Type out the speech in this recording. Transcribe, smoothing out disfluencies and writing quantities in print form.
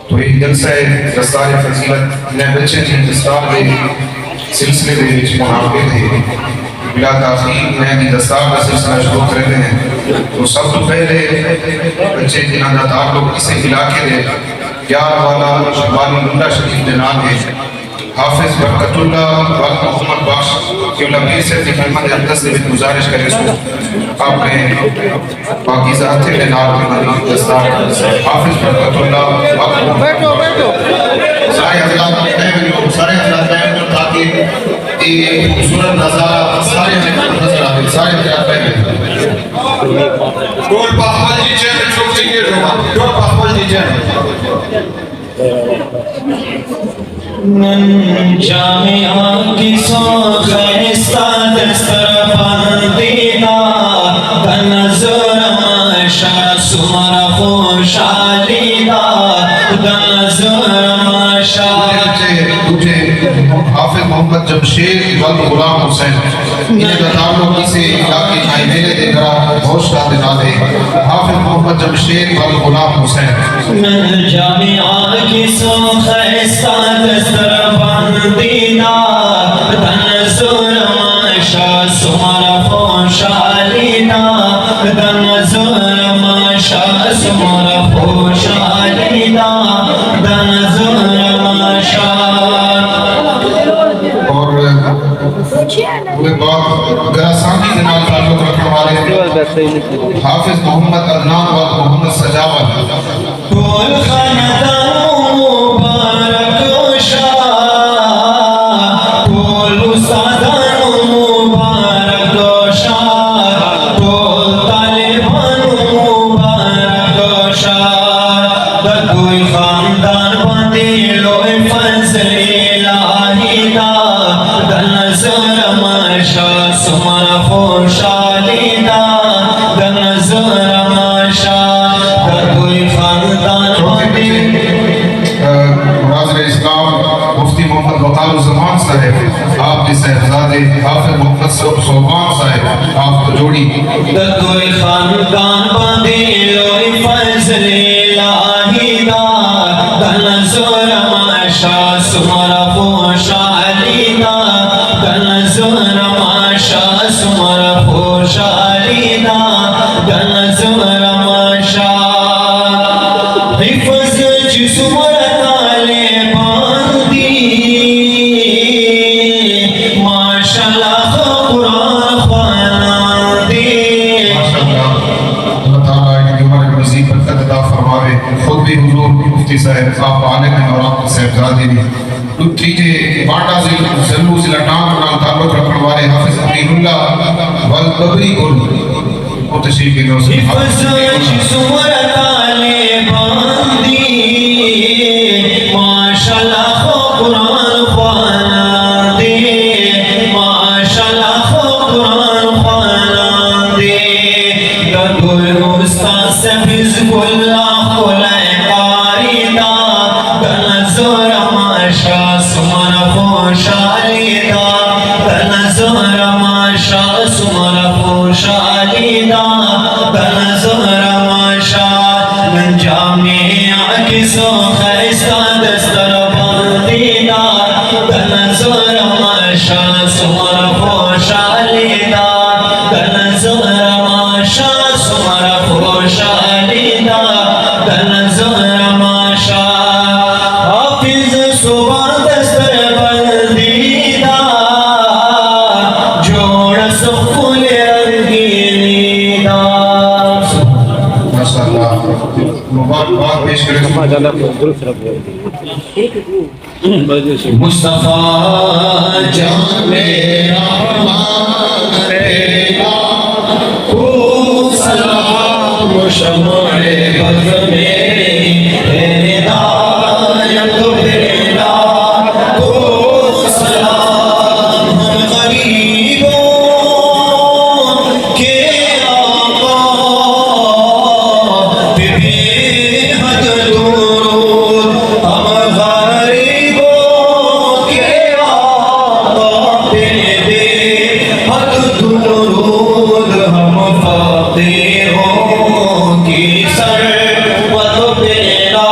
तो एक जलसा है दस्तार फजीलत ने बच्चे की दस्तार के सिलसिले में मुनाफे थे बिला ताखीर मैं भी दस्तार का सिलसिला शुरू करते हैं। तो सब तो पहले बच्चे के नाम ताल्लुक इसे इलाके दे यार वाला शबानी मुल्ला शरीफ के नाम है हाफिज बरकतुल्लाह वाल मोहम्मद बख्श केवल अमीर से खिदमत अक़दस से गुजारिश करें सो आपने पाकीज़ा हथे के नाम में दस्तार हाफिज बरकतुल्लाह बैठो बैठो सारे हज़रात ताकि ये खूबसूरत नज़ारा सारे नज़र आवे सारे हज़रात टोल पासवान जी चैनल छोड़ दीजिए टोल पासवान जी चैनल जामिया की सोखैस्ता दस्तर बंदीदा नजर माशा सुमरा खुशालीदा नजर माशा तुझे हाफिज मोहम्मद जमशेद वल गुलाम हुसैन इन्हें ताल्लुक इसे इलाके में मेरे देगा हौसला दिला दे हाफिज मोहम्मद जमशेद वल गुलाम हुसैन जामिया की सोखैस्ता दस्तर बंदीदा नजर माशा सुमरा खुशालीदा नजर माशा सुमरा खुशालीदा नजर माशा और पूरे बात गरासानी के नाम ताल्लुक रखने वाले हाफिज मोहम्मद अदनान व मोहम्मद सजावत टोल खानदान मुबारक शाह टोल उस्तादान मुबारक शाह टोल तालिबान मुबारक शाह कोई खानदान बंदे लोए फजल इलाही दा नजर माशा सुमरा खुशालीदा नजर माशा कोई खानदान बंदे मुनाज़िर इस्लाम मुफ्ती मोहम्मद वक़ारुज़्ज़मान साहब आपके साहबजादे हाफिज मोहम्मद सोबान साहब आपको जोड़ी कोई खानदान बंदे लोए फजल इलाही दा नजर माशा सुमरा खुशालीदा नजर माशा सुमरा खुशालीदा नजर माशा हिफ्ज़ जिस्मरा ताले बांदी माशाअल्लाह कुरान ख़वानदी अल्लाह ताला इनकी उम्र में मज़ीद बरकत अता फरमावे खुद भी हुजूर मुफ्ती साहब आप आलिम हैं और आपके साहबजादे भी तीजे बाटा से जल्लू जिला टांग नाल ताल्लुक रखने वाले हाफिज अमीनुल्लाह वल बबरी गुल और तशरीफ के नौसे हिफ्ज़ जिस्मरा ताले बांदी माशाअल्लाह कुरान ख़वानदी माशाअल्लाह कुरान ख़वानदी दरुल उस्ताद से हिज़्बुल्लाह खुलाए कारिदा नजर माशा सुमरा खुशालीदा नजर माशा सुमरा खुशालीदा नजर माशा जामिया की सोखैस्ता दस्तर बंदीदा नजर माशा सुमरा खुशालीदा नजर माशा सुमरा खुशालीदा नजर माशा हाफिज सुबान दस्तर बंदीदा जोड़ सुकुल रंगीनीदा माशाअल्लाह मुबारकबाद पेश करें मुस्तफा जामे रहमान तेरा खूब सलाम शमाए बज़ में हिदायत बेला खूब सलाम हम गरीबों के आका बेहद दुरूद हम गरीबों के आका बेहद दुरूद हम फकीरों की सरवत बेला